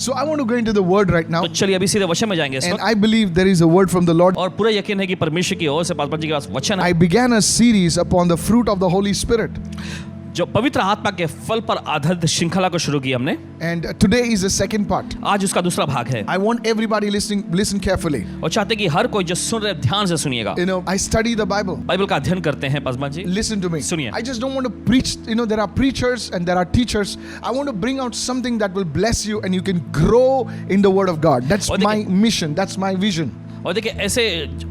So I want to go into the word right now. तो चलिए अभी सीधे वचन में जाएंगे इस And वक्त। I believe there is a word from the Lord. और पूरा यकीन है कि परमेश्वर की ओर से पासवान जी के पास वचन है I began a series upon the fruit of the Holy Spirit. जो पवित्र आत्मा के फल पर आधारित श्रृंखला को शुरू की हमने। And today is the second part. आज उसका दूसरा भाग है I want everybody listen carefully. और चाहते कि हर कोई जो सुन रहे ध्यान से सुनिएगा। You know, I study the Bible. Bible का अध्ययन करते हैं Paswan ji. Listen to me. सुनिए। I just don't want to preach. You know, there are preachers and there are teachers. I want to bring out something that will bless you and you can grow in the Word of God. That's और my mission. That's my vision. और देखिए ऐसे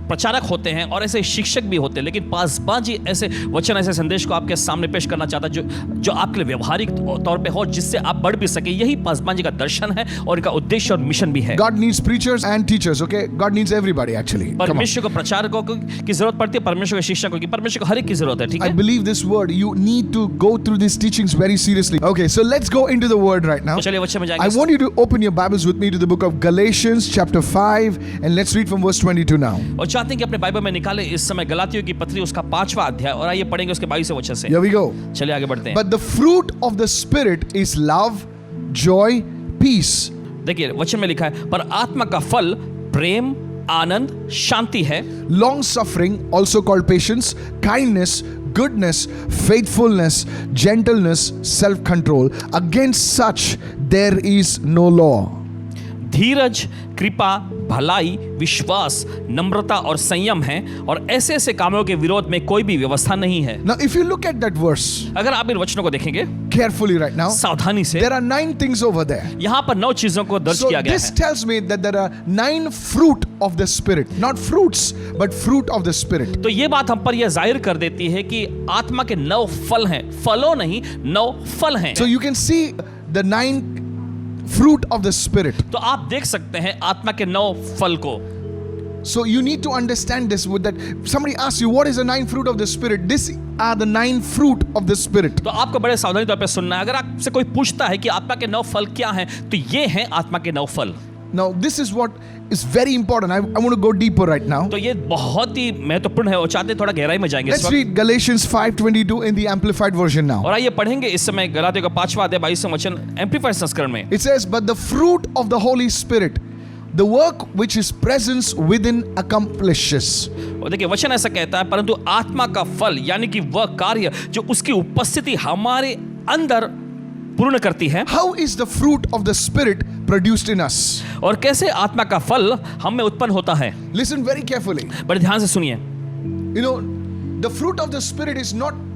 प्रचारक होते हैं और ऐसे शिक्षक भी होते हैं, लेकिन पासवान जी ऐसे वचन ऐसे संदेश को आपके सामने पेश करना चाहता है जो आपके लिए व्यवहारिक तौर पे हो, जिससे आप बढ़ भी सके। यही पासवान जी का दर्शन है और इनका उद्देश्य और मिशन भी है। God needs preachers and teachers. Okay, God needs everybody actually. Come on. परमेश्वर को प्रचारकों की जरूरत पड़ती है, परमेश्वर के शिक्षकों की, परमेश्वर को हर एक की जरूरत है। ठीक I है, believe this word. You need to go through these teachings very seriously. Okay, so let's go into the word right now. तो चलिए वचन में I जाएंगे। want you to open your Bibles with me to the book of Galatians chapter 5 and let's read from verse 22 now. और चाहते हैं कि अपने बाइबल में निकाले इस समय गलातियों की पत्री उसका 5वां अध्याय, और आइए पढ़ेंगे उसके 22वें वचन से। Here we go. चलिए आगे बढ़ते हैं। But the fruit of the Spirit is love, joy, peace. देखिए वचन में लिखा है, पर आत्मा का फल प्रेम, आनंद, शांति है, Long suffering, also called patience, kindness, goodness, faithfulness, gentleness, self control. Against such there is no law. धीरज, कृपा, भलाई, विश्वास, नम्रता और संयम है, और ऐसे ऐसे कामों के विरोध में कोई भी व्यवस्था नहीं है। Now, if you look at that verse अगर आप इन वचनों को देखेंगे carefully right now, सावधानी से, there are 9 things over there. यहाँ पर 9 चीजों को दर्ज So किया गया this है। tells me that there are 9 fruit of the Spirit, not fruits, but fruit of the Spirit. तो ये बात हम पर यह जाहिर कर देती है कि आत्मा के 9 फल हैं, फलों नहीं 9 फल हैं। So you can see the 9 fruit of the Spirit. तो आप देख सकते हैं आत्मा के 9 फल को। So you need to understand this with that. Somebody asks you, what is the 9 fruit of the Spirit? These are the 9 fruit of the Spirit. तो आपको बड़े सावधानी तौर पे सुनना है। अगर आपसे कोई पूछता है कि आत्मा के 9 फल क्या हैं, तो ये हैं आत्मा के 9 फल। Now this is what is very important. I want to go deeper right now. तो ये बहुत ही महत्वपूर्ण है और चाहते हैं थोड़ा गहराई में जाएंगे इस Let's वक्त। read Galatians 5:22 in the Amplified version now. और आइए पढ़ेंगे इस समय गलातियों का 5वां अध्याय 22वां वचन एम्पलीफाइड संस्करण में। It says, but the fruit of the Holy Spirit, the work which His presence within accomplishes. और देखिए वचन ऐसा कहता है, परंतु आत्मा का फल यानी कि वह कार्य जो उसकी उपस्थिति हमारे अंदर पूर्ण करती है। How is the fruit of the Spirit produced in us? और कैसे आत्मा का फल हम में उत्पन्न होता है। Listen very carefully. बड़े ध्यान से सुनिए। You know, the fruit of the Spirit is not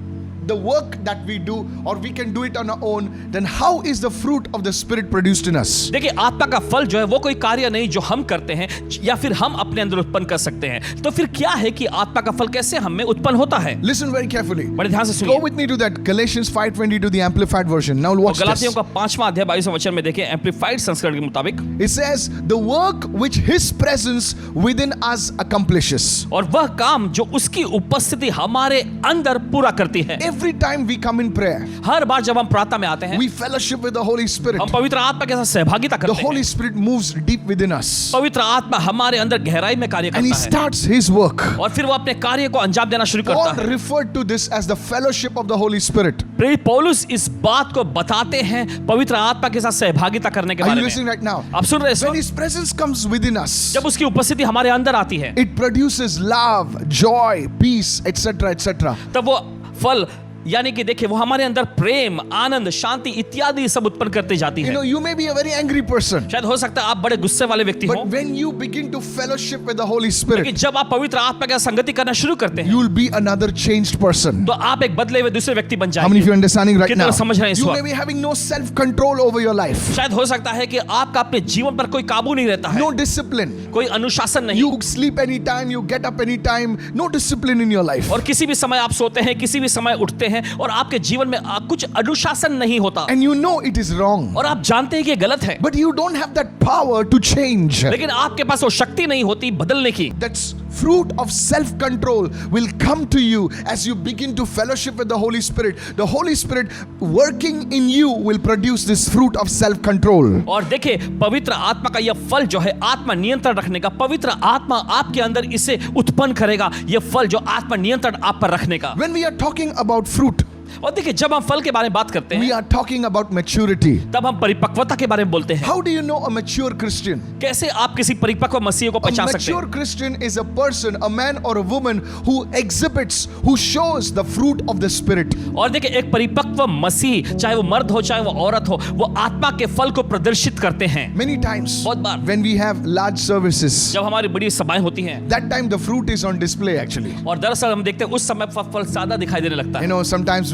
the work that we do or we can do it on our own. Then how is the fruit of the Spirit produced in us? देखिए आत्मा का फल जो है वो कोई कार्य नहीं जो हम करते हैं या फिर हम अपने अंदर उत्पन्न कर सकते हैं। तो फिर क्या है कि आत्मा का फल कैसे हम में उत्पन्न होता है। Listen very carefully. बड़े ध्यान से Go सुनिए। with me to that Galatians 5:22, the Amplified version. Now watch गलातियों this. का 5वां अध्याय 22वां वचन में देखिए एम्पलीफाइड संस्करण के मुताबिक। It says, the work which His presence within us accomplishes. और वह काम जो उसकी उपस्थिति हमारे अंदर पूरा करती है। Every time we come in prayer, हर बार जब हम प्रार्थना में आते हैं, we fellowship with the Holy Spirit. हम पवित्र आत्मा के साथ सहभागिता The करते Holy हैं। Spirit moves deep within us. पवित्र आत्मा हमारे अंदर गहराई में कार्य And He करता है starts His work. और फिर वो अपने कार्य को अंजाम देना शुरू करता Paul है। referred to this as the fellowship of the Holy Spirit. प्रेरित पौलुस इस बात को बताते हैं पवित्र आत्मा के साथ सहभागिता करने के Are बारे you में। listening right now? आप सुन रहे हैं इस When वक्त? His presence comes within us, जब उसकी उपस्थिति हमारे अंदर आती है, it produces love, joy, peace, etc., etc. तब वो फल यानी कि देखिए वो हमारे अंदर प्रेम, आनंद, शांति इत्यादि सब उत्पन्न करती जाती You है। know, you may be a very angry person, शायद हो सकता है आप बड़े गुस्से वाले व्यक्ति हो, but when you begin to fellowship with the Holy Spirit, लेकिन जब आप पवित्र आत्मा के साथ संगति करना शुरू करते हैं, you will be another changed person. तो आप एक बदले हुए दूसरे व्यक्ति बन How many of जाएंगे। you are understanding right कितना now? समझ रहे हैं इस You may वक्त? be having no self-control over your life, शायद हो सकता है कि आपका अपने जीवन पर कोई काबू नहीं रहता है, no discipline. कोई अनुशासन नहीं, You sleep anytime, you get up anytime, no discipline in your life. और किसी भी समय आप सोते हैं, किसी भी समय उठते हैं, और आपके जीवन में कुछ अनुशासन नहीं होता, And you know it is wrong, और आप जानते हैं कि ये गलत है, but you don't have that power to change. लेकिन आपके पास वो शक्ति नहीं होती बदलने की। That fruit of self-control will come to you as you begin to fellowship with the Holy Spirit. The Holy Spirit working in you will produce this fruit of self-control. और देखिए पवित्र आत्मा का यह फल जो है आत्मा नियंत्रण रखने का, पवित्र आत्मा आपके अंदर इसे उत्पन्न करेगा, यह फल जो आत्मा नियंत्रण आप पर रखने का। When we are talking about fruit, और देखिए जब हम फल के बारे में बात करते we हैं are talking about maturity. तब हम परिपक्वता के बारे में बोलते हैं। How do you know a mature Christian? कैसे आप किसी परिपक्व मसीह को A पहचान सकते mature हैं? Christian is a person, a man or a woman who exhibits, who shows the fruit of the Spirit. और देखिए एक परिपक्व मसीह, चाहे वो मर्द हो चाहे वो औरत हो, वो आत्मा के फल को प्रदर्शित करते हैं। Many times बहुत बार when we have large services, जब हमारी बड़ी सभाएं होती हैं that time the fruit is on display actually. और दरअसल हम देखते हैं उस समय फल ज्यादा दिखाई देने लगता You है। know, sometimes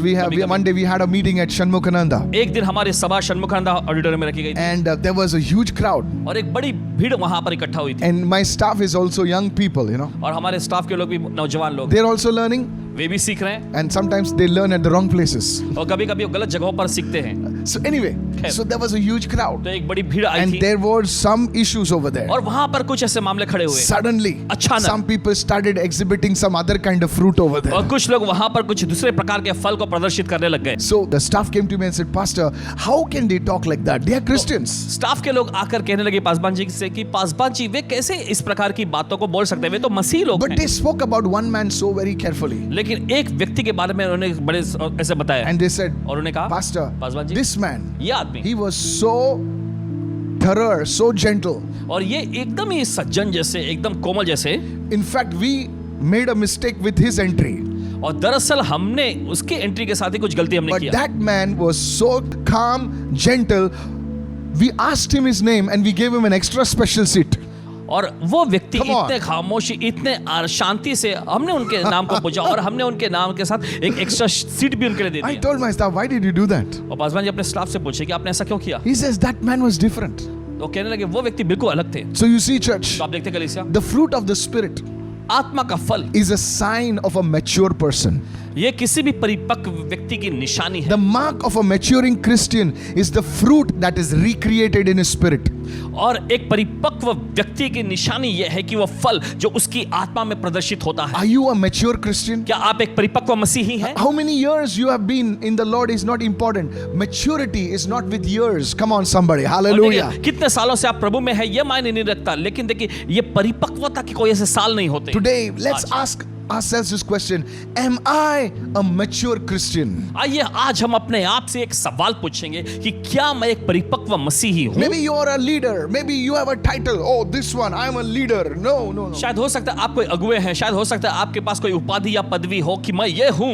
one day we had a meeting at Shanmukhananda, एक दिन हमारी सभा षण्मुखानंद ऑडिटोरियम में रखी गई थी and there was a huge crowd, और एक बड़ी भीड़ वहां पर इकट्ठा हुई थी and my staff is also young people, you know. और हमारे स्टाफ के लोग भी नौजवान लोग, They're also learning, वे भी सीख रहे हैं and sometimes they learn at the wrong places. और कभी-कभी वो गलत जगहों पर सीखते हैं। So anyway, so there was a huge crowd, तो एक बड़ी भीड़ आई and थी there were some issues over there. और वहां पर कुछ ऐसे मामले खड़े हुए Suddenly, अचानक। some people started exhibiting some other kind of fruit over there. और कुछ लोग वहां पर कुछ दूसरे प्रकार के फल को प्रदर्शित करने लग गए। So the staff came to me and said, Pastor, how can they talk like that? They are Christians. Staff के लोग आकर कहने लगे पासवान जी से कि पासवान जी वे कैसे इस प्रकार की बातों को बोल सकते हैं, वे तो मसीह लोग But हैं। they spoke about one man so very carefully. लेकिन एक व्यक्ति के बारे में उन्होंने बड़े ऐसे बताया And they said, और उन्होंने कहा Pastor, Paswan ji this man, ये आदमी he was so thorough, so gentle. और ये एकदम ही सज्जन जैसे, एकदम कोमल जैसे, In fact, we made a mistake with his entry. और दरअसल हमने उसके एंट्री के साथ ही कुछ गलती हमने But किया। that man was so calm, gentle. We asked him his name and we gave him an extra special seat. और वो व्यक्ति Come on. इतने खामोशी, इतने शांति से हमने उनके नाम को पूछा और हमने उनके नाम के साथ एक एक्स्ट्रा सीट भी उनके लिए दे I the. told my staff, why did you do that? और पासवान जी अपने स्टाफ से पूछे कि आपने ऐसा क्यों किया? He says, that man was different. तो कहने लगे वो व्यक्ति बिल्कुल अलग थे। So you see, church, तो आप देखते कलीसिया, the fruit of the Spirit आत्मा का फल is a sign of a mature person. ये किसी भी परिपक्व व्यक्ति की निशानी है। The mark of a maturing Christian is the fruit that is recreated in his spirit. और एक परिपक्व व्यक्ति की निशानी यह है कि वो फल जो उसकी आत्मा में प्रदर्शित होता है। Are you a mature Christian? क्या आप एक परिपक्व मसीही हैं? How many years you have been in the Lord is not important. Maturity is not with years. Come on, somebody. और Hallelujah. देखिए, कितने सालों से आप प्रभु में है ये मायने नहीं रखता, लेकिन देखिए ये परिपक्वता की कोई ऐसे साल नहीं होते। Today, let's आज। ask ourselves this question. Am I a mature Christian? आइए आज हम अपने आप से एक सवाल पूछेंगे कि क्या मैं एक परिपक्व मसीही हूँ? Maybe you are a leader. Maybe you have a title. Oh, this one, I am a leader. No, no, no. शायद हो सकता है आप कोई अगुए हैं, शायद हो सकता है आपके पास कोई उपाधि या पदवी हो कि मैं ये हूँ।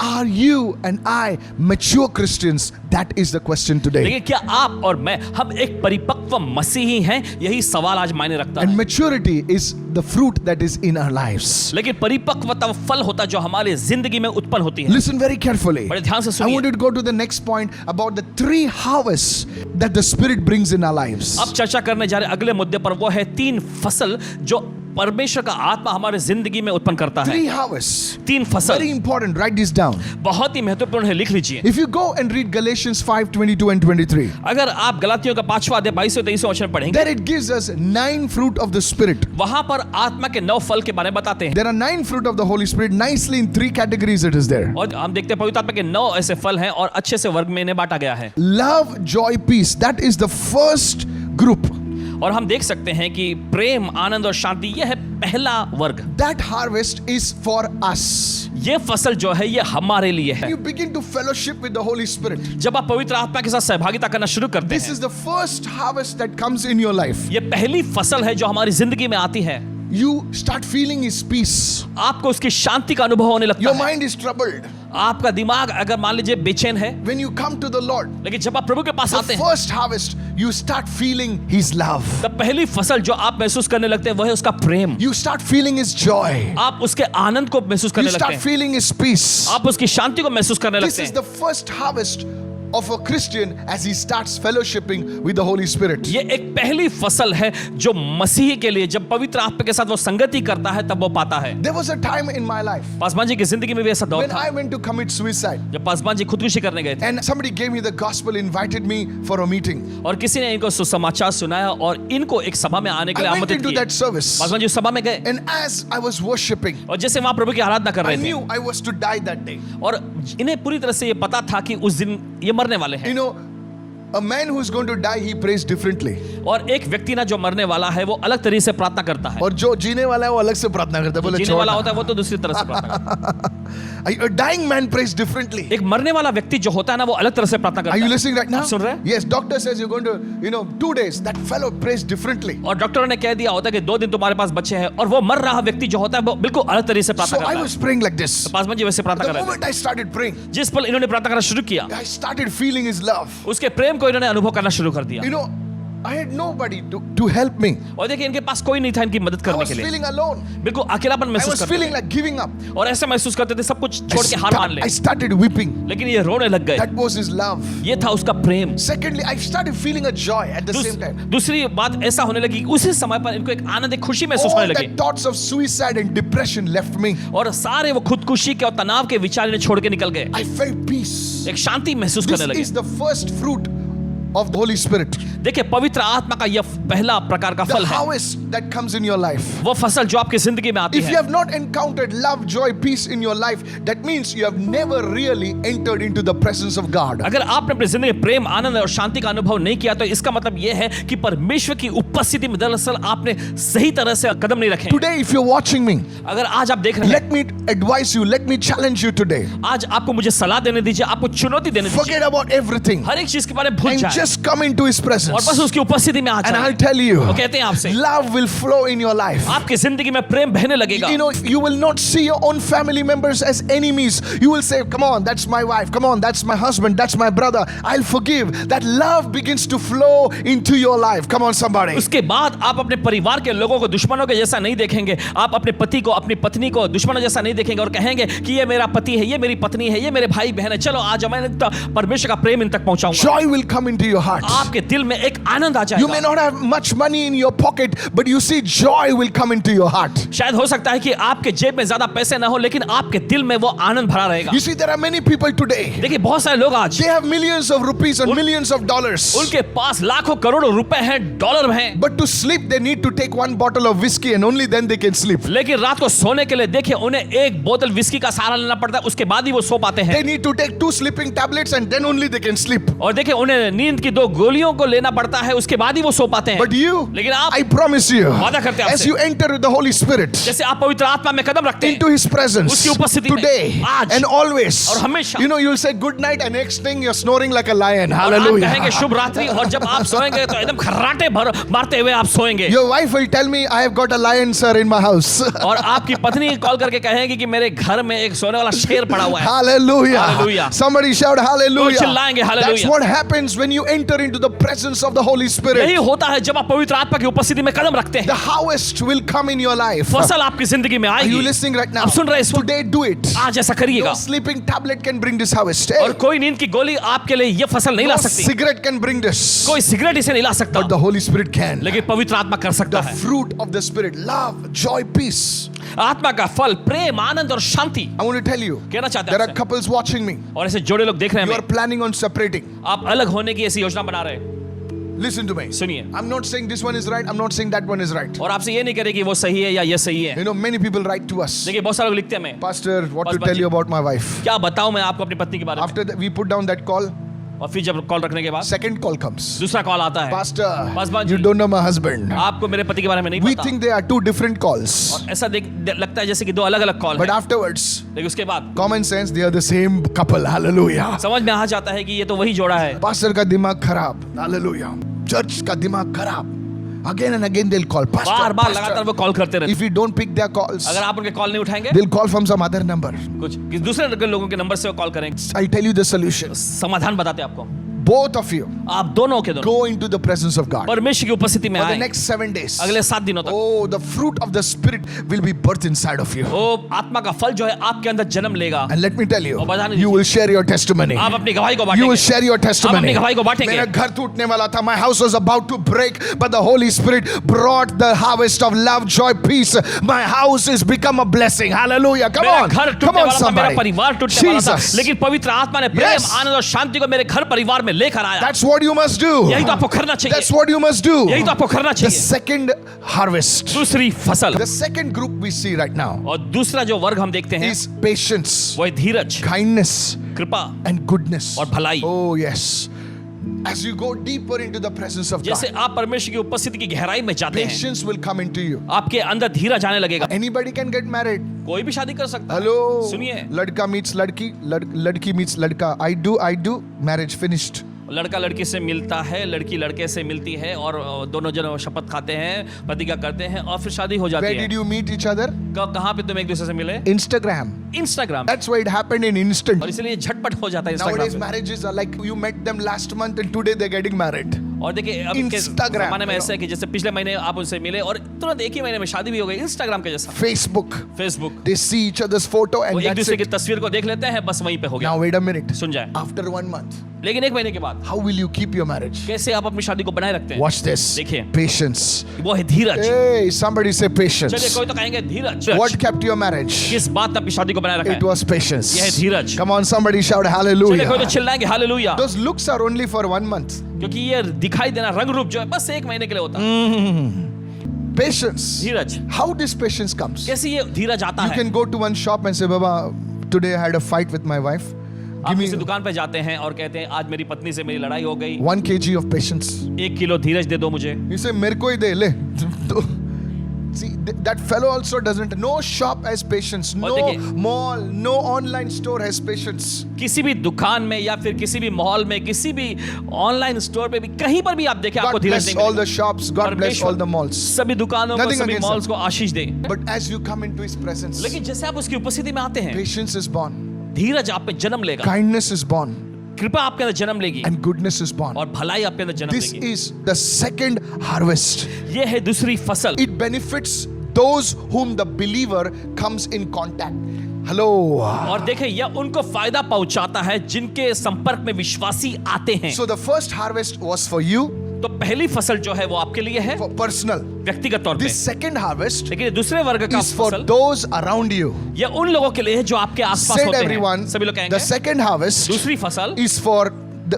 Are you and I mature Christians? That is the question today. लेकिन क्या आप और मैं हम एक परिपक्व मसीही हैं? यही सवाल आज मायने रखता And है। maturity is the fruit that is in our lives. लेकिन परिपक्वता वो फल होता है जो हमारे जिंदगी में उत्पन्न होती है। Listen very carefully. बड़े ध्यान से I want सुनिए। you to go to the next point about the three harvests that the Spirit brings in our lives. अब चर्चा करने जा रहे अगले मुद्दे पर, वो है 3 फसल जो परमेश्वर का आत्मा हमारे जिंदगी में उत्पन्न करता है। 3 harvests. 3 फसल Very important. Write this down. बहुत ही महत्वपूर्ण है, लिख लीजिए। If you go and read Galatians 5:22 and 23, अगर आप गलातियों का 5वां अध्याय 22 से 23 वचन पढ़ेंगे, there it gives us 9 fruit of the Spirit. वहां पर आत्मा के 9 फल के बारे में बताते हैं। There are 9 fruit of the Holy Spirit. Nicely in 3 categories it is there. और हम देखते हैं पवित्र आत्मा के 9 ऐसे फल हैं और अच्छे से वर्ग में इन्हें बांटा गया है। Love, joy, peace. That is the first group. और हम देख सकते हैं कि प्रेम, आनंद और शांति यह है पहला वर्ग। That harvest is for us. ये फसल जो है ये हमारे लिए है। You begin to fellowship with the Holy Spirit. जब आप पवित्र आत्मा के साथ सहभागिता करना शुरू करते This हैं, is the first harvest that comes in your life. ये पहली फसल है जो हमारी जिंदगी में आती है। You start feeling His peace. आपको उसकी शांति का अनुभव होने लगता Your है। mind is troubled. आपका दिमाग अगर मान लीजिए बेचैन है, When you come to the Lord, लेकिन जब आप प्रभु के पास the आते हैं, first harvest, you start feeling His love. तब पहली फसल जो आप महसूस करने लगते हैं वो है उसका प्रेम। You start feeling His joy. आप उसके आनंद को महसूस You करने लगते start हैं, feeling His peace. आप उसकी शांति को महसूस करने This लगते is हैं। the first harvest of a Christian as he starts fellowshipping with the Holy Spirit. ये एक पहली फसल है जो मसीही के लिए जब पवित्र आत्मा के साथ वो संगति करता है तब वो पाता है। There was a time in my life Paswan ji की जिंदगी में भी ऐसा दौर when था I went to commit suicide, जब पासवान जी खुदकुशी करने गए थे and somebody gave me the gospel, invited me for a meeting. और किसी ने इनको सुसमाचार सुनाया और इनको एक सभा में आने के लिए I went आमंत्रित into किया। that service, पासवान जी उस सभा में गए and as I was worshiping, और जैसे वहां प्रभु की आराधना कर I रहे थे knew I was to die that day. और इन्हें पूरी तरह से ये पता था कि उस दिन ये मरने वाले हैं। You know, A man who is going to die, he prays differently. और एक व्यक्ति ना जो मरने वाला है वो अलग तरीके से प्रार्थना करता है, और जो जीने वाला है वो अलग से प्रार्थना करता है, बोले जीने वाला छोड़। होता है वो तो दूसरी तरह से प्रार्थना करता है। A dying man prays differently. एक मरने वाला व्यक्ति जो होता है ना वो अलग तरह से प्रार्थना Are करता you है। listening right now? आप सुन रहे हैं? Yes, doctor says you're going to, 2 days. That fellow prays differently. और डॉक्टरों ने कह दिया होता है कि 2 दिन तुम्हारे पास बचे हैं, और वो मर रहा व्यक्ति जो होता है वो बिल्कुल अलग तरीके से प्रार्थना So I करता है। was praying like this. Paswan ji वैसे प्रार्थना The कर रहे moment I started praying, थे। जिस पल इन्होंने प्रार्थना करना शुरू किया, I started feeling his love. उसके प्रेम को इन्होंने अनुभव करना शुरू कर दिया। I had nobody to help me. और देखिए इनके पास कोई नहीं था इनकी मदद I करने was के लिए, feeling alone. बिल्कुल अकेलापन I महसूस was करते feeling थे like giving up. और ऐसा महसूस करते थे सब कुछ छोड़ के हार मान ले। I started weeping. लेकिन ये रोने लग गए, That was his love. ये था उसका प्रेम। Secondly, I started feeling a joy at the same time. दूसरी बात ऐसा होने लगी, उसी समय पर इनको एक आनंद, एक खुशी महसूस All होने the लगी, thoughts of suicide and depression left me. और सारे वो खुदकुशी के और तनाव के विचार इन्हें छोड़ के निकल गए, I felt peace. एक शांति महसूस This करने लगे। is the first fruit of the Holy Spirit. देखिए पवित्र आत्मा का यह पहला प्रकार का The फल है, harvest that comes in your life. वो फसल जो आपकी जिंदगी में आती If you है। have not encountered love, joy, peace in your life, that means you have never really entered into the presence of God. अगर आपने अपनी जिंदगी में प्रेम, आनंद और शांति का अनुभव नहीं किया तो इसका मतलब यह है कि परमेश्वर की उपस्थिति में दरअसल आपने सही तरह से कदम नहीं रखे। Today, if you're watching me, अगर आज आप देख रहे हैं, let me advise you, let me challenge you today. आज आपको मुझे सलाह देने दीजिए, आपको चुनौती देने दीजिए, Forget about everything हर एक चीज के बारे में भूल and जाए just come into His और presence. बस उसकी उपस्थिति में आ And I'll जाए। tell you, वो कहते हैं आपसे, love will flow in your life. आपकी जिंदगी में प्रेम बहने लगेगा। You will not see your own family members as enemies. You will say, come on, that's my wife. Come on, that's my husband. That's my brother. I'll forgive. That love begins to flow into your life. Come on, somebody. उसके बाद आप अपने परिवार के लोगों को दुश्मनों के जैसा नहीं देखेंगे, आप अपने पति को, अपनी पत्नी को दुश्मनों जैसा नहीं देखेंगे और कहेंगे कि ये मेरा पति है, ये मेरी पत्नी है, ये मेरे भाई बहन है, चलो आज मैं परमेश्वर का प्रेम इन तक पहुंचाऊंगा। Joy will come into your heart. आपके दिल में एक आनंद आ You may जाएगा। not have much money in your pocket, but you see joy will come into your heart. शायद हो सकता है कि आपके जेब में ज्यादा पैसे ना हो, लेकिन आपके दिल में वो आनंद भरा रहेगा। You see, there are many people today. देखिए बहुत सारे लोग आज, They have millions of rupees and millions of dollars. उनके पास लाखों करोड़ों रुपए हैं, डॉलर हैं, But to sleep, they need to take 1 bottle of whiskey and only then they can sleep. लेकिन रात को सोने के लिए देखिए उन्हें एक बोतल विस्की का सहारा लेना पड़ता है, उसके बाद ही वो सो पाते हैं। They need to take 2 sleeping tablets and then only they can sleep. और देखिए उन्हें नींद की 2 गोलियों को लेना पड़ता है, उसके बाद ही वो सो पाते हैं। But you, लेकिन आप, I promise you, वादा करते हैं as आपसे, you enter with the Holy Spirit जैसे आप पवित्र आत्मा में कदम रखते into हैं His presence उसकी उपस्थिति में, today आज and always, और हमेशा, you'll say good night and next thing you're snoring like a lion. और आप Hallelujah. कहेंगे शुभ रात्रि, और जब आप सोएंगे तो एकदम खर्राटे मारते हुए आप सोएंगे। Your wife will tell me, I have got a lion, sir, in my house. और आपकी पत्नी कॉल करके कहेगी कि मेरे घर में एक सोने वाला शेर पड़ा हुआ है। Hallelujah. Hallelujah. Somebody shout hallelujah. तो चिल्लाएंगे That's hallelujah। what happens when you enter into the presence of the Holy यही Spirit. होता है जब आप पवित्र आत्मा की उपस्थिति में कदम रखते The हैं, harvest will come in your life. फसल आपकी जिंदगी में Are you आएगी। listening right now? आप सुन रहे हैं इस वक्त? Today do it. आज ऐसा करिएगा। No sleeping tablet can bring this harvest. और कोई नींद की गोली आपके लिए ये फसल नहीं No ला सकती, cigarette can bring this. कोई सिगरेट इसे नहीं ला सकता, But the Holy Spirit can. लेकिन पवित्र आत्मा कर सकता The है। fruit of the Spirit, love, joy, peace. आत्मा का फल प्रेम, आनंद और शांति। I want to tell you, कहना चाहते there हैं are आपसे, couples watching me. और ऐसे जोड़े लोग देख रहे You हैं are planning on separating. आप अलग होने की ऐसी योजना बना रहे हैं। Listen to me. सुनिए, I'm not saying this one is right. I'm not saying that one is right. और आपसे ये नहीं करे कि वो सही है या ये सही है। Many people write to us. देखिए बहुत सारे लोग लिखते हैं, मैं Pastor, what to Pastor tell ji. you about my wife? क्या बताऊं मैं आपको अपनी पत्नी के बारे में। After that, we put down that call. और फिर जब कॉल रखने के बाद Second call comes. दूसरा कॉल आता है, Pastor, Pastor you ji. don't know my husband. आपको मेरे पति के बारे में नहीं We पता। think they are 2 different calls. और ऐसा लगता है जैसे कि 2 अलग अलग कॉल But हैं, afterwards, लेकिन उसके बाद common sense, they are the same couple. Hallelujah. समझ में आ जाता है कि ये तो वही जोड़ा है। Pastor का दिमाग खराब. Hallelujah. Church का दिमाग खराब. Again and again they'll call. Bar Pastor, बार लगातार वो Pastor. कॉल करते रहते If you don't pick their calls, हैं। अगर आप उनके कॉल नहीं उठाएंगे, they'll call from some other number. कुछ दूसरे लोगों के नंबर से वो कॉल करेंगे। I'll tell you the solution. समाधान बताते हैं आपको। Both of you आप दोनों के दोनों go into the presence of God. परमेश्वर की उपस्थिति में For the आए। next 7 days. अगले 7 दिनों तक Oh, the fruit of the Spirit will be birthed inside of you. वो आत्मा का फल जो है आपके अंदर जन्म लेगा। And let me tell you, और बताने you दीजिए। will share your testimony. आप अपनी गवाही को You will बांटेंगे। share your आप अपनी testimony. गवाही को बांटेंगे। मेरा घर टूटने वाला था. My house was about to break, but the Holy Spirit brought the harvest of love, joy, peace. My house has become a blessing. Hallelujah. Come मेरा on. घर Come टूटने on, वाला था, मेरा somebody. परिवार टूटने वाला था, Jesus. लेकिन पवित्र आत्मा ने प्रेम, Yes. आनंद और शांति को मेरे घर परिवार में लेकर आया। That's what you must do. यही तो आपको करना चाहिए। That's what you must do. यही तो आपको करना The चाहिए। second harvest. दूसरी फसल, The second group we see right now और दूसरा जो वर्ग हम देखते हैं is patience, वो है धीरज, kindness, कृपा and goodness. और भलाई। Oh, yes. As you go deeper into the presence of जैसे God, आप परमेश्वर की उपस्थिति की गहराई में जाते हैं, patience will come into you. आपके अंदर धीरज आने लगेगा। Anybody can get married. कोई भी शादी कर सकता है। Hello. सुनिए, लड़का meets लड़की, लड़की meets लड़का. I do. Marriage finished. लड़का लड़की से मिलता है, लड़की लड़के से मिलती है और दोनों जन शपथ खाते हैं, प्रतिज्ञा करते हैं और फिर शादी हो जाती Where है। did you meet each other? कहाँ पे तुम एक दूसरे से मिले? Instagram. Instagram. That's why it happened in instant. और इसलिए झटपट हो जाता है Nowadays इंस्टाग्राम पे। marriages are like you met them last month and today they're getting married. और देखिए अब के Instagram, जमाने में you ऐसा है कि जैसे पिछले महीने आप उनसे मिले और तुरंत एक ही महीने में शादी भी हो गई, इंस्टाग्राम के जैसा। Facebook. Facebook, They see each other's photo वो and एक that's दूसरे की it. तस्वीर को देख लेते हैं, बस वहीं पे हो गया। Now wait a minute. सुन जाए, After 1 month, लेकिन एक महीने के बाद how will you keep your marriage? कैसे आप अपनी शादी को बनाए रखते हैं? Watch this. देखिए, Patience. वो है धीरज। Hey, somebody say चलिए patience. कोई तो कहेंगे धीरज। What kept your marriage? किस बात ने अपनी शादी को बनाए रखा It है? was patience. यह है धीरज। Come on, somebody shout चलिए कोई hallelujah. तो चिल्लाएंगे hallelujah, Those looks are only for 1 month. क्योंकि ये दिखाई देना रंग रूप जो है बस एक महीने के लिए होता है। Patience. Dheeraj, How this patience comes? कैसे ये धीरज आता You है? can go to one shop and say, Baba, today I had a fight with my wife. आप Give me किसी दुकान पे जाते हैं और कहते हैं आज मेरी पत्नी से मेरी लड़ाई हो गई, 1 kg of patience. 1 किलो धीरज दे दो मुझे। You say, मेरे को ही दे ले. See, that fellow also doesn't. No shop has patience. और No देखिए- mall, no online store has patience. किसी भी दुकान में या फिर किसी भी मॉल में, किसी भी ऑनलाइन स्टोर पे भी, कहीं पर भी आप देखें आपको God धीरज bless नहीं all the मिलेगी। shops. God bless all the malls. सभी दुकानों को, Nothing सभी against मॉल्स को आशीष दे। But as you come into His presence, लेकिन जैसे आप उसकी उपस्थिति में आते हैं, patience is born, धीरज आप में जन्म लेगा, kindness is born, कृपा आपके अंदर जन्म लेगी and goodness is born. और भलाई आपके अंदर जन्म This लेगी। is the second harvest. ये है दूसरी फसल। It benefits those whom the believer comes in contact. Hello. और देखें यह उनको फायदा पहुंचाता है जिनके संपर्क में विश्वासी आते हैं। So the first harvest was for you, तो पहली फसल जो है वो आपके लिए है for personal. व्यक्तिगत तौर पे, This second harvest लेकिन ये दूसरे वर्ग का is for फसल those around you. यह उन लोगों के लिए है जो आपके आसपास Said होते everyone, हैं। सभी लोग the कहेंगे second harvest दूसरी फसल is for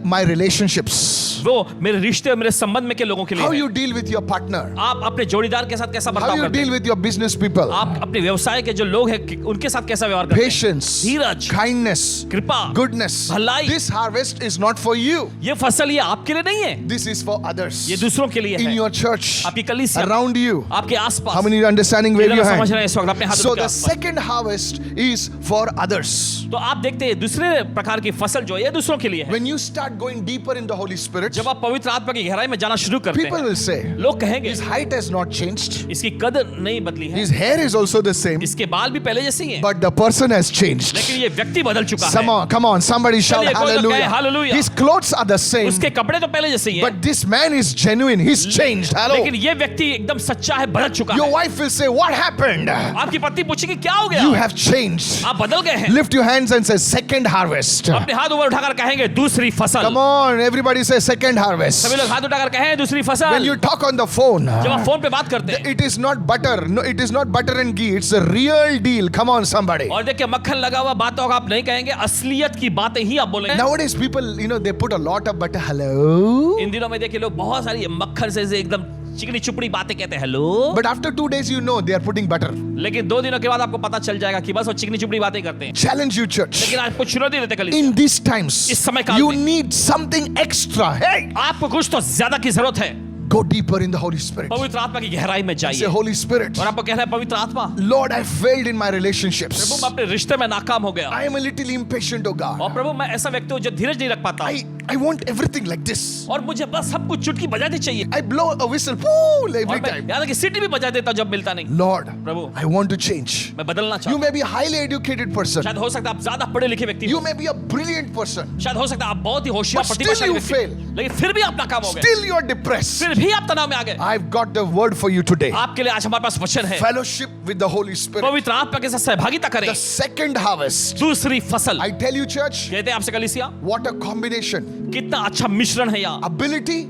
my relationships. वो मेरे रिश्ते और मेरे संबंध में के लोगों के लिए How है। you deal with your partner. आप अपने जोड़ीदार के साथ कैसा How बर्ताव you करते deal हैं, with your business people. आप अपने व्यवसाय के जो लोग हैं उनके साथ कैसा व्यवहार करते हैं, Patience, धीरज, kindness, कृपा, goodness. भलाई। This harvest is not for you. ये फसल ये आपके लिए नहीं है, This is for others. ये दूसरों के लिए In है, your church, आपकी कलीसिया, around you. आपके आसपास। How many are understanding? Wave your समझ hand. रहे हैं इस वक्त अपने हाथों So के the आसपास। second harvest is for others. तो आप देखते हैं दूसरे प्रकार की फसल जो है ये दूसरों के लिए है। When you start going deeper in the Holy Spirit, जब आप पवित्र आत्मा की गहराई में जाना शुरू करते people हैं, will say, लोग कहेंगे his height has not changed. इसकी कदर नहीं बदली है, His hair is also the same, इसके बाल भी पहले जैसे ही हैं, but the person has changed. लेकिन ये व्यक्ति बदल चुका है। Come on, somebody shout चलिए, कोई तो कहे, hallelujah. hallelujah. His clothes are the same, उसके कपड़े तो पहले जैसे ही हैं, but this man is genuine. He's changed. Hello. लेकिन ये व्यक्ति एकदम सच्चा है, बदल चुका Your है। wife will say, what happened? आपकी पत्नी पूछेगी क्या हो गया, You have changed. आप बदल गए हैं। Lift your hands and say, second harvest. अपने हाथ ऊपर उठाकर कहेंगे दूसरी फसल। Come on, everybody say second harvest. सभी लोग हाथ उठाकर कहें दूसरी When फसल। you talk on the phone, जब आप फोन पे बात करते हैं it is not butter. No, it is not butter and ghee. It's a real deal. Come on, somebody. और देखिए मक्खन लगा हुआ बातों का आप नहीं कहेंगे, असलियत की बातें ही आप बोलेंगे। Nowadays, people, they put a lot of butter. Hello. इन दिनों में देखिए लोग बहुत सारी मक्खन से एकदम चिकनी चुपड़ी बातें कहते हैं, hello. But after 2 days, they are putting butter. लेकिन 2 दिनों के बाद आपको पता चल जाएगा कि बस वो चिकनी चुपड़ी बातें करते हैं। Challenge you, church. लेकिन आपको चुनौती देते कल In these times, इस समय काल you में need something extra. Hey, आपको कुछ तो ज्यादा की जरूरत है। go deeper in the Holy Spirit. पवित्र आत्मा की गहराई में Say, जाइए Holy Spirit, और आपको कहना है पवित्र आत्मा, Lord, I failed in my Prabhu relationships. मैं अपने रिश्ते में नाकाम हो गया I am a little impatient, oh God. और प्रभु मैं ऐसा व्यक्ति हूँ जो धीरज नहीं रख पाता I want everything like this. और मुझे बस सब कुछ चुटकी बजानी चाहिए I blow a whistle woo, और every मैं time. याद है कि सीटी भी बजा देता हूँ जब मिलता नहीं। Lord, Prabhu I want to change. मैं बदलना You चाहता may be a highly educated person. शायद हो सकता है आप ज्यादा पढ़े लिखे व्यक्ति You हो, may be a brilliant person. शायद हो सकता है आप बहुत ही होशियार But प्रतिभाशाली still you व्यक्ति हो, fail. लेकिन फिर भी आप नाकाम हो गए, Still you're depressed. फिर भी आप तनाव में आ गए। I've got the word for you today. आपके लिए आज हमारे पास वचन है, Fellowship with the Holy Spirit. पवित्र आत्मा के साथ सहभागिता करें। The second harvest. दूसरी फसल, I tell you, church, कहते हैं आपसे कलीसिया, what a combination. कितना अच्छा मिश्रण है यहाँ, Ability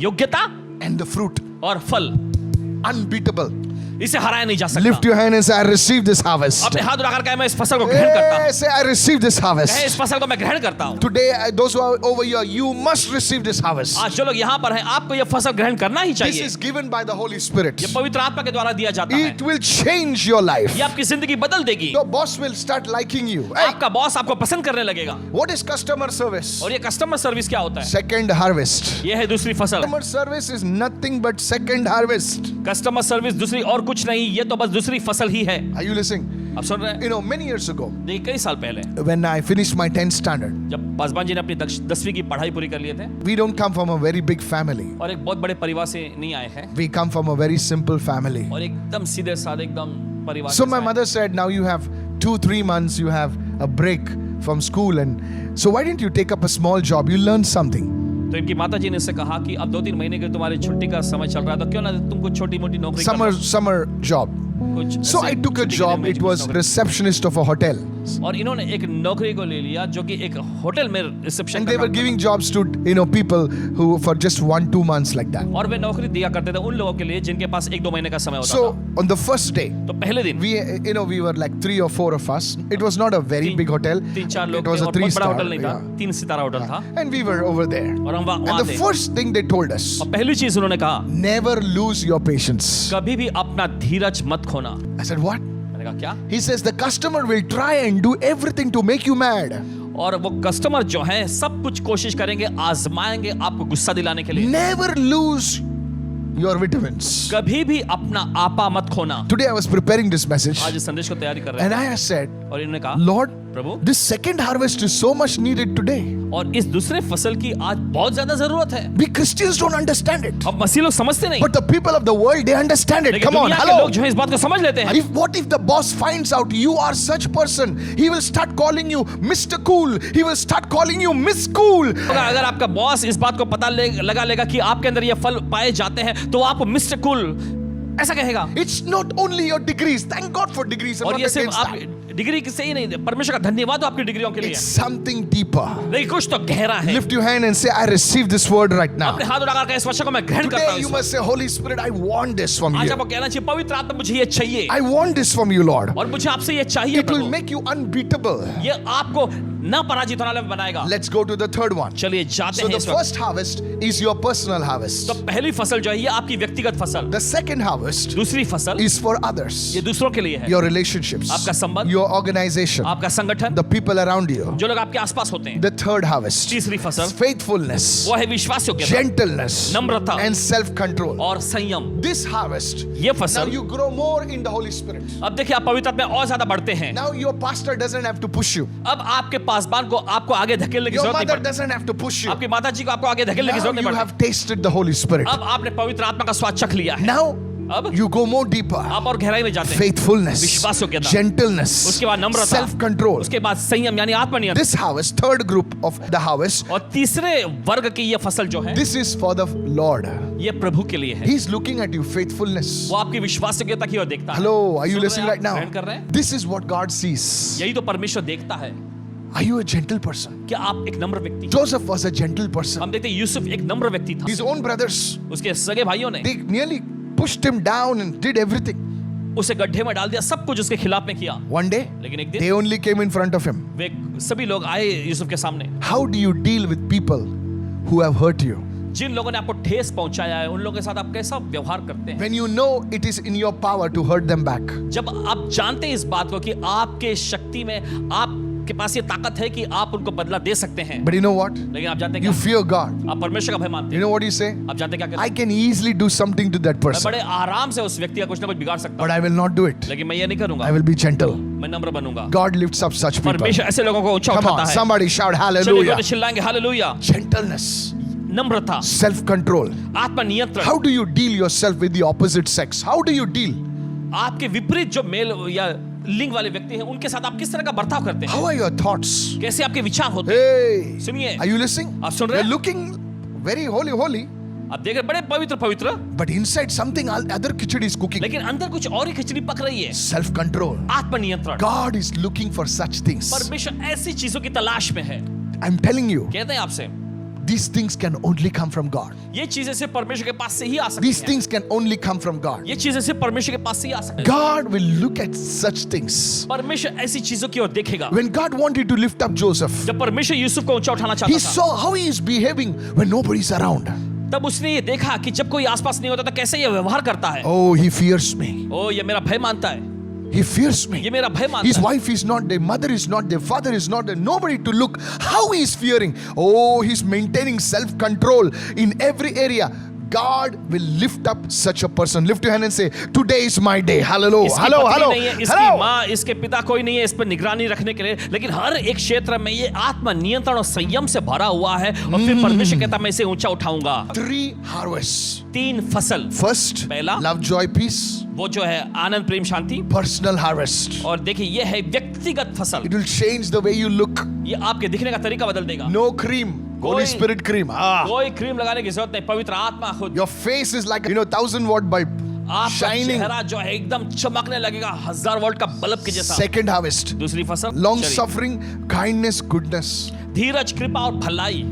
योग्यता and the fruit. और फल। unbeatable. इसे हराया नहीं जा सकता। Lift your hand and say, I receive this harvest. अपने हाथ उठाकर कहे मैं इस फसल को ग्रहण करता हूँ। Hey, say, I receive this कहे harvest. इस फसल को मैं ग्रहण करता हूँ। Today, those who are over here, you must receive this harvest. आज जो लोग यहाँ पर हैं, आपको ये फसल ग्रहण करना ही This चाहिए। is given by the Holy Spirit. ये पवित्र आत्मा के द्वारा दिया जाता है। It will change your life. ये आपकी जिंदगी बदल देगी। Your boss will start liking you. Hey, आपका बॉस आपको पसंद करने लगेगा। what is customer service? और ये कस्टमर सर्विस क्या होता है? Second harvest. ये है दूसरी फसल। Customer service is nothing but second harvest. Customer service दूसरी और कुछ नहीं, ये तो बस दूसरी फसल ही है। Are you listening? आप सुन रहे हैं? You know, many years ago, देखिए कई साल पहले when I finished my 10th standard, जब पासवान जी ने अपनी 10वीं की पढ़ाई पूरी कर लिए थे we don't come from a very big family. और एक बहुत बड़े परिवार से नहीं आए हैं We come from a very simple family. और एकदम सीधे साधे एकदम परिवार So से my आए। mother said, now you have 2-3 months, you have a break from school, and so why didn't you take up a small job? You learn something. तो इनकी माता जी ने इससे कहा कि अब 2-3 महीने के तुम्हारी छुट्टी का समय चल रहा है तो क्यों ना तुम कुछ छोटी मोटी नौकरी कर लो। Summer job. कुछ So ऐसे I took a छुट्टी के job. दिन में It was नौकरी। receptionist of a hotel, और इन्होंने एक नौकरी को ले लिया जो कि एक होटल में reception and they were giving jobs to people who for just 1-2 months like that. और वे नौकरी दिया करते थे उन लोगों के लिए जिनके पास 1-2 महीने का समय होता So था। on the first day, तो पहले दिन we were like 3 or 4 of us. It was not a very big hotel. 3-4 It लोग was थे a और बहुत बड़ा 3-star. होटल नहीं था, 3 सितारा होटल था And we were over there. और हम And वहाँ the थे। first thing they told us, और पहली चीज उन्होंने कहा never lose your patience. कभी भी अपना धीरज मत खोना। I said, what? मैंने कहा क्या? He says the customer will try and do everything to make you mad. और वो कस्टमर जो है सब कुछ कोशिश करेंगे, आजमाएंगे आपको गुस्सा दिलाने के लिए। Never lose your vitamins. कभी भी अपना आपा मत खोना। Today I was preparing this message आज इस संदेश को तैयारी कर रहे and हैं I said, और इन्होंने कहा Lord, Prabhu this second harvest is so much needed today. और इस दूसरे फसल की आज बहुत ज्यादा जरूरत है। We Christians don't understand it. अब मसीह लोग समझते नहीं, But the people of the world, they understand it. लेकिन Come on, दुनिया के hello. लोग जो है इस बात को समझ लेते हैं। What if the boss finds out you are such person? He will start calling you Mr. Cool. He will start calling you Miss Cool. अगर आपका बॉस इस बात को पता लगा लेगा कि आपके अंदर ये फल पाए जाते हैं तो आपको मिस्टर कूल ऐसा कहेगा। It's not only your degrees. Thank God for degrees. I'm और not ये सिर्फ against आप that. डिग्री से ही नहीं, परमेश्वर का धन्यवाद हो आपकी डिग्रियों के लिए, It's something deeper. लेकिन कुछ तो गहरा है। Lift your hand and say, I receive this word right now. अपने हाथ उठाकर कहे इस वचन को मैं ग्रहण करता Today हूं। you इस must say, Holy Spirit, I want this from आज you. आपको कहना चाहिए पवित्र आत्मा मुझे ये चाहिए I want this from you, Lord. और मुझे आपसे ये चाहिए It will Prabhu. make you unbeatable. ये आपको ना पराजित होने वाला बनाएगा। Let's go to the third one. चलिए जाते So हैं the इस वक्त। first harvest is your personal harvest. तो पहली फसल जो है ये आपकी व्यक्तिगत फसल, The second harvest दूसरी फसल is for others. ये दूसरों के लिए है, Your relationships, आपका संबंध, your organization, आपका संगठन, the people around you. जो लोग आपके आसपास होते हैं। The third harvest, तीसरी फसल faithfulness, वो है विश्वास योग्यता, gentleness, नम्रता and self-control. और संयम। This harvest, ये now फसल, you grow more in the Holy Spirit. अब देखिए आप पवित्र में और ज्यादा बढ़ते हैं। Now your pastor doesn't have to push you. अब आपके पासबान को आपको आगे धकेलने की Your जरूरत नहीं mother पड़ती। doesn't have to push you. आपकी माता जी को आपको आगे धकेलने की Now जरूरत नहीं you पड़ती। have tasted the Holy Spirit. अब आपने पवित्र आत्मा का स्वाद चख लिया है। Now अब you go more deeper. आप और गहराई में जाते हैं। Faithfulness, विश्वास योग्यता, gentleness, उसके बाद नम्रता, self-control. उसके बाद संयम यानी आत्मनियंत्रण। This harvest, third group of the harvest, और तीसरे वर्ग की ये फसल जो है this is for the Lord. ये प्रभु के लिए है। He's looking at you, faithfulness. वो आपकी विश्वास योग्यता की ओर देखता है। Hello, are you सुन रहे listening हैं right आप? now? ग्रहण कर रहे हैं? This is what God sees. यही तो परमेश्वर देखता है। Are you a gentle person? क्या आप एक नम्र व्यक्ति हैं? Joseph was a gentle person. हम देखते हैं यूसुफ एक नम्र व्यक्ति था। His own brothers, उसके सगे भाइयों ने they nearly pushed him down and did everything. उसे गड्ढे में डाल दिया, सब कुछ उसके खिलाफ में किया। One day, लेकिन एक they दिन only came in front of him. वे सभी लोग आए यूसुफ के सामने। How do you deal with people who have hurt you? जिन लोगों ने आपको ठेस पहुंचाया है उन लोगों के साथ आप कैसा व्यवहार करते हैं? When you know it is in your power to hurt them back. जब आप जानते हैं इस बात को कि आपके शक्ति में आपके पास ये ताकत है कि आप उनको बदला दे सकते हैं, But you know what? लेकिन आप जानते हैं You क्या? fear God. आप परमेश्वर का भय मानते You हैं। know what you say? आप जानते हैं क्या I कहते can easily do something to that हैं? मैं person, बड़े आराम से उस व्यक्ति का कुछ ना कुछ बिगाड़ सकता but हूं, I will not do it. लेकिन मैं ये नहीं करूंगा। I will be gentle. मैं नम्र बनूंगा। God lifts up such people. परमेश्वर ऐसे लोगों को ऊंचा Come उठाता on, है। somebody shout चलिए hallelujah. तो चिल्लाएंगे हालेलुया। Gentleness, नम्रता, self-control. आत्मनियंत्रण। How do you deal yourself with the opposite sex? How do you deal? आपके विपरीत जो मेल या लिंग वाले व्यक्ति हैं उनके साथ आप किस तरह का बर्ताव करते हैं? How are your thoughts? कैसे आपके विचार होते हैं? Hey, सुनिए, are you listening? आप सुन रहे You're हैं? looking very holy, आप देख रहे बड़े पवित्र पवित्र, but inside something other khichdi is cooking. लेकिन अंदर कुछ और ही खिचड़ी पक रही है। Self-control. आत्मनियंत्रण। God is looking for such things. परमेश्वर ऐसी चीजों की तलाश में है। I'm telling you, कहते हैं आपसे These things can only come from God. ये चीजें सिर्फ परमेश्वर के पास से ही आ सकती These हैं। things can only come from God. ये चीजें सिर्फ परमेश्वर के पास से ही आ सकती हैं। God will look at such things. परमेश्वर ऐसी चीजों की ओर देखेगा। When God wanted to lift up Joseph, जब परमेश्वर यूसुफ को ऊंचा उठाना he चाहता था, saw how he is behaving when nobody's around. तब उसने ये देखा कि जब कोई आसपास नहीं होता तो कैसे ये व्यवहार करता है। Oh, he fears me. ओ ये मेरा भय मानता है, He fears me. ये मेरा भय मानता His है। wife is not there, mother is not there, father is not there, nobody to look. How he is fearing. Oh, he's maintaining self-control in every area. God will lift up such a person. Lift your hand and say, today is my day. Hallelujah. इसकी Hello, पत्नी hello. नहीं है, इसकी Hello. माँ, इसके पिता कोई नहीं है इस पर निगरानी रखने के लिए, लेकिन हर एक क्षेत्र में ये आत्म नियंत्रण और संयम से भरा हुआ है। और फिर परमेश्वर कहता मैं इसे ऊंचा उठाऊंगा। 3 harvests. 3 फसल। First, पहला, love, joy, peace. वो जो है आनंद, प्रेम, शांति। Personal harvest. और देखिए ये है व्यक्तिगत फसल। It will change the way you look. ये आपके दिखने का तरीका बदल देगा। No cream. Holy कोई- Spirit cream. Ah. कोई क्रीम लगाने की जरूरत नहीं, पवित्र आत्मा खुद Your face is like 1,000-watt bulb. आपका Shining. चेहरा जो है एकदम चमकने लगेगा 1000 वोल्ट का बल्ब के जैसा। Second harvest. दूसरी फसल, Long चलिए। suffering, kindness, goodness. धीरज, कृपा और भलाई,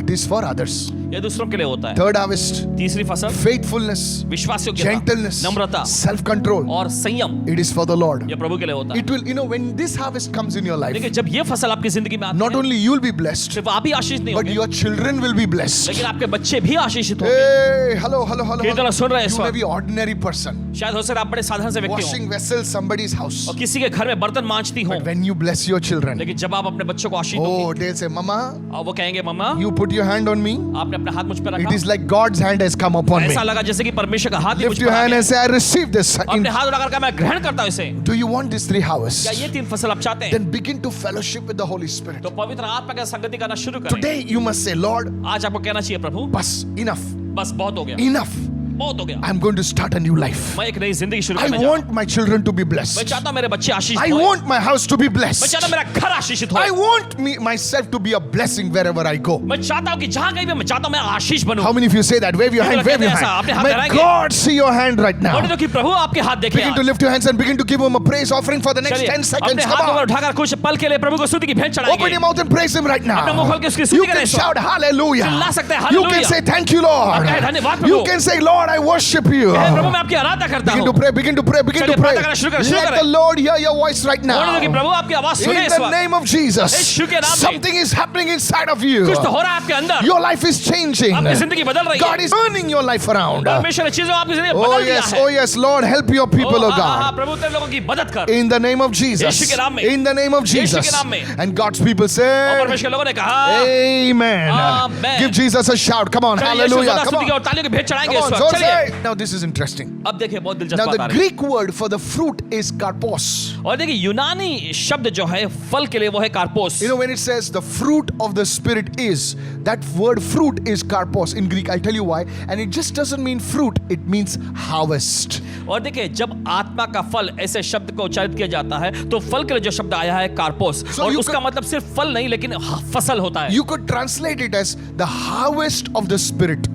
It is for others. ये दूसरों के लिए होता है। Third harvest. तीसरी फसल, Faithfulness, विश्वासयोग्यता, gentleness, नम्रता self-control. और संयम, It is for the Lord. ये प्रभु के लिए होता है। It will, when this harvest comes in your life, देखिए जब ये फसल आपकी जिंदगी में आती not है, only you'll be blessed, सिर्फ आप ही आशीष नहीं but होंगे, your children will be blessed. लेकिन आपके बच्चे भी आशीषित होंगे। Hey, hello, hello, hello. कीर्तन सुन रहे हैं इस You may वक्त। be ordinary person, शायद हो सकता है आप बड़े साधारण से व्यक्ति washing हो vessels somebody's house. और किसी के घर में बर्तन मांजती हो, But when you bless your children, लेकिन जब आप अपने बच्चों को आशीष oh, दोगे they'll say, Mama, और वो कहेंगे मम्मा you put your hand on me. आपने अपना हाथ मुझ पर It रखा, is like God's hand has come upon me. ऐसा लगा जैसे कि परमेश्वर का हाथ ही मुझ Lift पर your आ hand गया। and say, I receive this. अपने हाथ उठाकर कहा मैं ग्रहण करता हूं इसे। Do you want these 3 hours? क्या ये 3 फसल आप चाहते हैं? Then begin to fellowship with the Holy Spirit. तो पवित्र आत्मा के साथ संगति करना शुरू करें। Today you must say, Lord, आज आपको कहना चाहिए प्रभु bas, enough, बस बहुत हो गया, enough. बहुत हो गया, I'm going to start a new life. मैं एक नई जिंदगी शुरू I करने जा रहा हूं। want my children to be मैं blessed. चाहता हूं मेरे बच्चे आशीषित I हों। want my house to be मैं blessed. चाहता हूं मेरा घर आशीषित हो। I want myself to be a blessing wherever I go. मैं चाहता हूं कि जहां कहीं भी मैं चाहता हूं मैं आशीष बनूं। How many of you say that? Wave your hand, wave your ऐसा, hand. अपने हाथ May लगाएंगे। God see your hand right now. बोले तो कि प्रभु आपके हाथ देखे Begin to आज। lift your hands and begin to give him a praise offering for the next चलिए, 10 seconds. अपने Come हाथ को on. उठाकर कुछ पल के लिए प्रभु को स्तुति की भेंट Open चढ़ाएंगे। your mouth and praise him right अपना मुंह now. खोल के उसकी स्तुति You करें can इस वक्त। shout hallelujah. चिल्ला सकते हैं, You can hallelujah। say thank you, Lord. आप कहें, धन्यवाद You Prabhu. can say, Lord, I worship you. हे प्रभु मैं आपकी आराधना करता Begin हूं। to pray, begin to pray, begin चलिए, to pray. प्रार्थना करना शुरू करें, शुरू Let करें। the Lord hear your voice right बोले तो कि now. प्रभु आपकी आवाज सुने In इस the वक्त। name of Jesus, यीशु के नाम में। something is happening inside of you. कुछ तो हो रहा है आपके अंदर। Your life is changing. आपकी जिंदगी बदल रही God है। is turning your life around. परमेश्वर ने चीजों आपकी जिंदगी Oh बदल दिया yes, है। oh yes, Lord, help your people, oh हाँ, God. प्रभु तेरे लोगों की मदद कर। In the name of Jesus. यीशु के नाम में। In the name of यीशु के Jesus. नाम में। And God's people और say, परमेश्वर के लोगों ने कहा, Amen. Amen. Give Jesus a shout. Come on, चलिए, यीशु hallelujah. सदा Come स्तुति की on. और तालियों की भेंट चढ़ाएंगे Come इस on, वक्त। so चलिए। say. Now this is interesting. अब देखिए बहुत दिलचस्प Now बात the आ रही है। Greek word for the fruit is karpos. और देखिए यूनानी शब्द जो है फल के लिए वो है कार्पोस। When it says the fruit of the Spirit is, that word fruit is karpos in Greek. I'll tell you why. And it just doesn't mean fruit, it means harvest. और देखिए जब आत्मा का फल ऐसे शब्द को उच्चारित किया जाता है तो फल के लिए जो शब्द आया है कार्पोस, So और you उसका मतलब सिर्फ फल नहीं लेकिन फसल होता है। You could translate it as the harvest of the Spirit.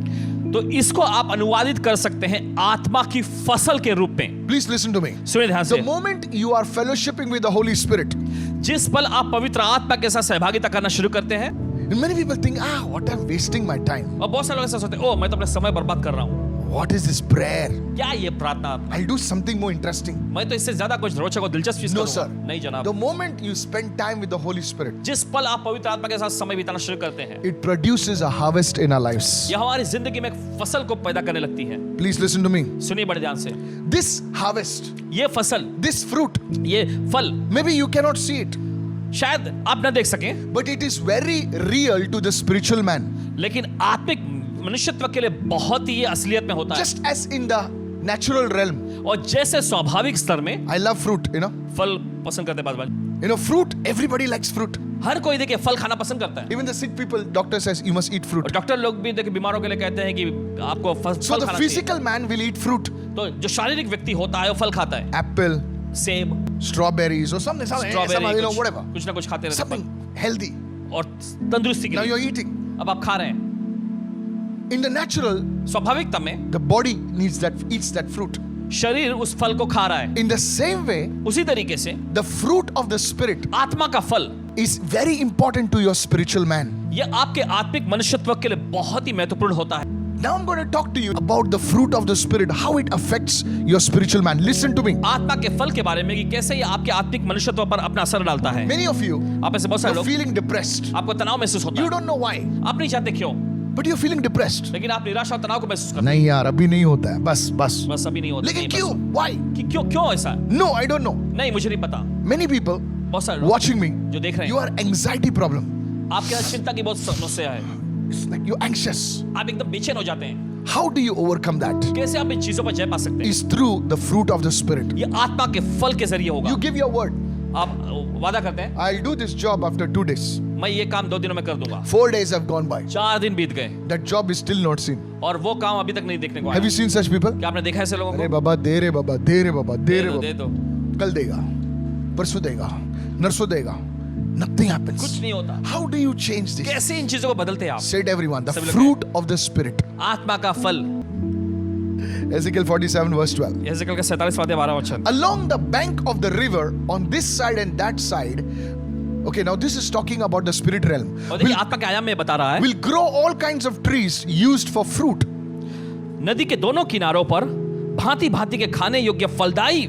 तो इसको आप अनुवादित कर सकते हैं आत्मा की फसल के रूप में। Please listen to me. सुनिए ध्यान से। The moment you are fellowshipping with the Holy Spirit, जिस पल आप पवित्र आत्मा के साथ सहभागिता करना शुरू करते हैं, and many people think, what I'm wasting my time. और बहुत सारे लोग ऐसा सोचते हैं, ओ मैं तो अपना समय बर्बाद कर रहा हूँ। What is this prayer? क्या ये प्रार्थना? I'll do something more interesting. मैं तो इससे ज्यादा कुछ रोचक और दिलचस्प चीज No, करूंगा। sir. नहीं जनाब। The moment you spend time with the Holy Spirit, जिस पल आप पवित्र आत्मा के साथ समय बिताना शुरू करते हैं, it produces a harvest in our lives. यह हमारी जिंदगी में एक फसल को पैदा करने लगती है। Please listen to me. सुनिए बड़े ध्यान से। This harvest, ये फसल, this fruit, ये फल, maybe you cannot see it, शायद आप न देख सकें, but it is very real to the spiritual man. लेकिन आत्मिक मनुष्यत्व के लिए बहुत ही ये असलियत में होता है। Just as in the natural realm. और जैसे स्वाभाविक स्तर में I love fruit, फल पसंद करते हैं बात। fruit, everybody likes fruit. हर कोई देखिए फल खाना पसंद करता है। Even the sick people, doctor says you must eat fruit. और डॉक्टर लोग भी देखिए बीमारों के लिए कहते हैं कि आपको फल So the खाना चाहिए। physical man will eat fruit. तो जो शारीरिक व्यक्ति होता है वो फल खाता है। Apple, सेब, strawberries or something, strawberry, whatever. कुछ ना कुछ खाते रहते हैं Something healthy. और तंदुरुस्ती के Now लिए। you're eating. अब आप खा रहे हैं। In the natural, स्वाभाविकता में the body eats that fruit. शरीर उस फल को खा रहा है। In the same way, उसी तरीके से the fruit of the Spirit आत्मा का फल is very important to your spiritual man. ये आपके आत्मिक मनुष्यत्व के लिए बहुत ही महत्वपूर्ण होता है। Now I'm going to talk to you about the fruit of the Spirit, how it affects your spiritual man. Listen to me. आत्मा के फल के बारे में कि कैसे ये आपके आत्मिक मनुष्यत्व पर अपना असर डालता है। Many of you आप में से बहुत सारे are लोग feeling depressed. आपको तनाव महसूस होता You है, don't know why, आप नहीं जानते क्यों, but you're feeling depressed. लेकिन आप निराशा और तनाव को महसूस करते नहीं यार, अभी नहीं होता है, बस हैं। बस अभी नहीं होता। लेकिन नहीं, क्यों? बस- Why? कि क्यों क्यों ऐसा? No, I don't know. नहीं, मुझे नहीं पता। Many people बहुत सारे लोग watching me, जो देख रहे you हैं, are anxiety problem. आपके अंदर चिंता की बहुत समस्या है, It's like you're anxious. आप एकदम बेचैन हो जाते हैं। How do you overcome that? कैसे आप इन चीजों पर जय पा सकते हैं? Is through the fruit of the Spirit. ये आत्मा के फल के जरिए होगा। You give your word. आप वादा करते हैं, I'll do this job after 2 days. मैं ये काम 2 दिनों में कर दूंगा। 4 days have gone by. 4 दिन बीत गए That job is still not seen. और वो काम अभी तक नहीं देखने को Have आया। you seen such people? क्या आपने देखा है ऐसे लोगों अरे को? बाबा दे रे बाबा दे रे बाबा दे रे दे बाबा दो, कल देगा, परसों देगा, नरसों देगा. Nothing happens. कुछ नहीं होता। How do you change this? कैसे इन चीजों को बदलते हैं आप? Said everyone, the सभी लोग fruit of the Spirit. आत्मा का फल। Ezekiel 47 verse 12. यहेजकेल का 47 वाद्य 12 वचन। Along the bank of the river, on this side and that side. Okay, now this is talking about the spirit realm. और देखिए आत्मा के आयाम में बता रहा है, Will grow all kinds of trees used for fruit. नदी के दोनों किनारों पर भांति भांति के खाने योग्य फलदायी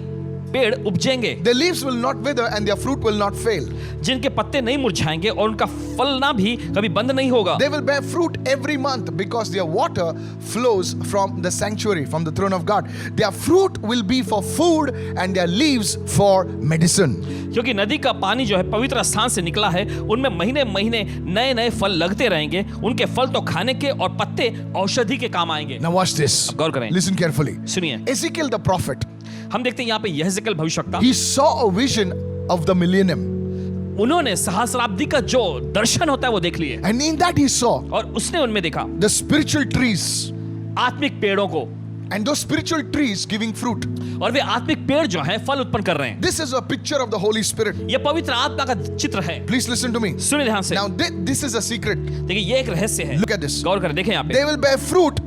पेड़ उपजेंगे, Their leaves will not wither and their fruit will not fail. जिनके पत्ते नहीं मुरझाएंगे और उनका फलना भी कभी बंद नहीं होगा। They will bear fruit every month because their water flows from the sanctuary, from the throne of God. Their fruit will be for food and their leaves for medicine. क्योंकि नदी का पानी जो है पवित्र स्थान से निकला है, उनमें महीने महीने नए नए फल लगते रहेंगे, उनके फल तो खाने के और पत्ते औषधि के काम आएंगे। Now watch this. गौर करें। Listen carefully. सुनिए, Ezekiel the prophet, हम देखते हैं यहाँ पे यहेजकेल भविष्यवक्ता, he saw a vision of the millennium. उन्होंने सहस्राब्दी का जो दर्शन होता है वो देख लिए, And in that he saw और उसने उनमें देखा the spiritual trees. आत्मिक पेड़ों को, And those spiritual trees giving fruit. और वे आत्मिक पेड़ जो है फल उत्पन्न कर रहे हैं। This is a picture of the Holy Spirit. ये पवित्र आत्मा का चित्र है। Please listen to me. सुनिए ध्यान से। Now this is a secret. देखिए ये एक रहस्य है। Look at this. गौर करें, देखें यहाँ पे। They will bear fruit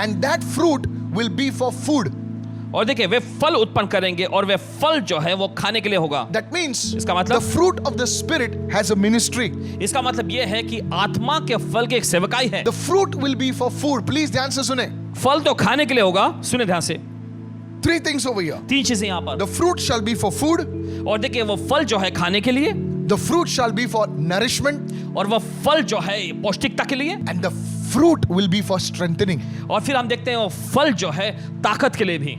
and that fruit will be for food. और देखिए वे फल उत्पन्न करेंगे और वे फल जो है वो खाने के लिए होगा। That means इसका मतलब? the fruit of the Spirit has a ministry. इसका मतलब ये है कि आत्मा के फल की एक सेवकाई है। The fruit will be for food. Please ध्यान से सुने. फल तो खाने के लिए होगा। सुने ध्यान से, 3 things over here. 3 चीजें यहाँ पर। The fruit shall be for food. और देखिए वो फल जो है खाने के लिए, The fruit shall be for nourishment. और वो फल जो है पौष्टिकता के लिए, And the fruit will be for strengthening. और फिर हम देखते हैं वो फल जो है ताकत के लिए भी।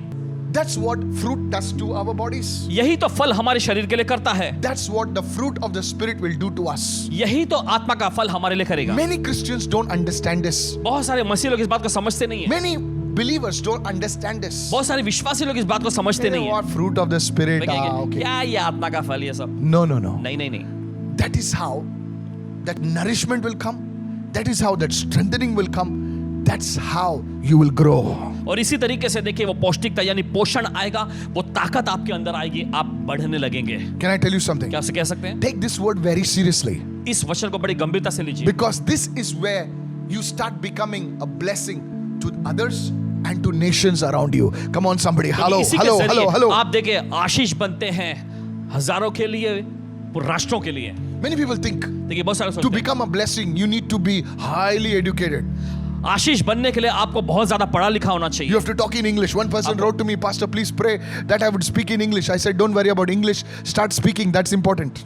That's what fruit does to our bodies. यही तो फल हमारे शरीर के लिए करता है। That's what the fruit of the Spirit will do to us. यही तो आत्मा का फल हमारे लिए करेगा। Many Christians don't understand this. बहुत सारे मसीह लोग इस बात को समझते नहीं है। Many believers don't understand this. बहुत सारे विश्वासी लोग इस बात को समझते नहीं है। What fruit of the Spirit? वे कहेंगे, Okay. क्या ये आत्मा का फल ये सब? No, no, no. नहीं नहीं नहीं। That is how that nourishment will come. That is how that strengthening will come. That's how you will grow. और इसी तरीके से देखिए वो पौष्टिकता यानी पोषण आएगा, वो ताकत आपके अंदर आएगी, आप बढ़ने लगेंगे। Can I tell you something? क्या कह सकते हैं? Take this word very seriously इस वचन को बड़ी गंभीरता से लीजिए, because this is where you start becoming a blessing to others and to nations around you. Come on, somebody. Hello, इसी के hello, जरिए hello, hello. आप देखिए आशीष बनते हैं हजारों के लिए, राष्ट्रों के लिए। Many people think देखिए बहुत सारे to सोचते हैं, become a blessing, you need to be highly educated. आशीष बनने के लिए आपको बहुत ज्यादा पढ़ा लिखा होना You चाहिए। have to talk in English. One person wrote to me, Pastor, please pray that I would speak in English. I said, don't worry about English. Start speaking. That's important.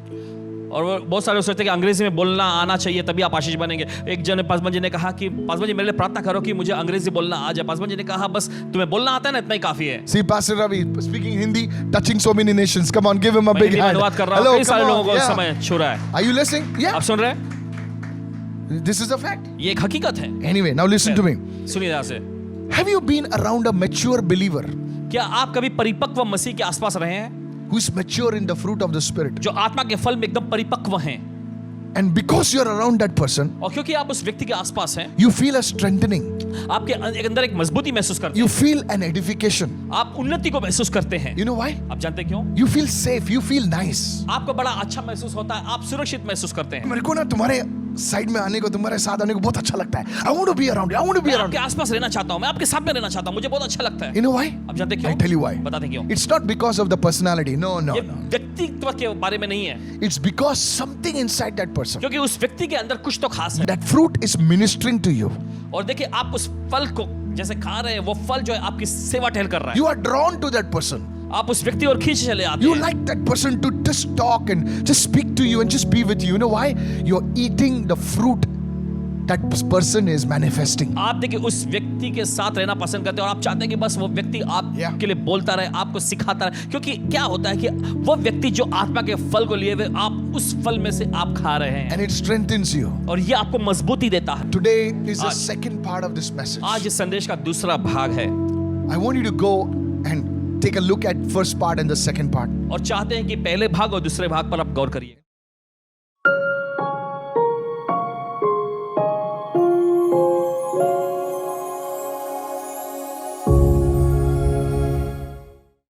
और वो बहुत सारे सोचते हैं कि अंग्रेजी में बोलना आना चाहिए तभी आप आशीष बनेंगे। एक जन पासवान जी ने कहा कि पासवान जी मेरे लिए प्रार्थना करो कि मुझे अंग्रेजी बोलना आ जाए। पासवान जी ने कहा बस तुम्हें बोलना आता है ना, इतना ही काफी है। See, Pastor Ravi speaking Hindi, touching so many nations. Come on, give him a मैं big हिंदी में hand. अनुवाद कर रहा हूँ, Hello, कई सारे come लोगों on. को इस Yeah. समय छू रहा है। Are you listening? Yeah. आप सुन रहे हैं? This is a fact. ये एक हकीकत है। Anyway, now listen to me. सुनिए ध्यान से। Have you been around a mature believer क्या आप कभी परिपक्व मसीह के आसपास रहे हैं, who is mature in the fruit of the Spirit? जो आत्मा के फल में एकदम परिपक्व हैं, And because you're around that person, और क्योंकि आप उस व्यक्ति के आसपास हैं, you feel a strengthening. आपके अंदर एक मजबूती महसूस करते You feel an edification. हैं, आप उन्नति को महसूस करते हैं। You know why? आप जानते हैं क्यों? You feel safe. You feel nice. आपको बड़ा अच्छा महसूस होता है, आप सुरक्षित महसूस करते हैं। मेरे को ना तुम्हारे साइड में आने को, तुम्हारे साथ आने को बहुत अच्छा लगता है. I want to be around you. I want to be मैं around आपके you. आसपास रहना चाहता हूँ, मैं आपके साथ में रहना चाहता हूँ, मुझे बहुत अच्छा लगता है. You know why? अब जानते क्यों? I tell you why. बताते क्यों? It's not because of the personality. No, no, ये no. व्यक्तित्व के बारे में नहीं है, It's because something inside that person. क्योंकि उस व्यक्ति के अंदर कुछ तो खास है. That fruit is ministering to you. और देखिए, आप उस फल को जैसे खा रहे हैं, वो फल जो है आपकी सेवा टहल कर रहा है. You are drawn to that person. आप उस व्यक्ति और खींच चले आते You हैं. like that person to just talk and just speak to you and just be with you. You know why? You're eating the fruit that person is manifesting. आप देखिए, उस व्यक्ति के साथ रहना पसंद करते हैं और आप चाहते हैं कि बस वो व्यक्ति Yeah. आपके लिए बोलता रहे, आपको सिखाता रहे, क्योंकि क्या होता है कि वो व्यक्ति जो आत्मा के फल को लिए हुए, आप उस फल में से आप खा रहे हैं And it strengthens you. और ये आपको मजबूती देता है. Today is the आज- second part of this message. आज इस संदेश का दूसरा भाग है I want you to go and take a look at first part and the second part. और चाहते हैं कि पहले भाग और दूसरे भाग पर आप गौर करिए.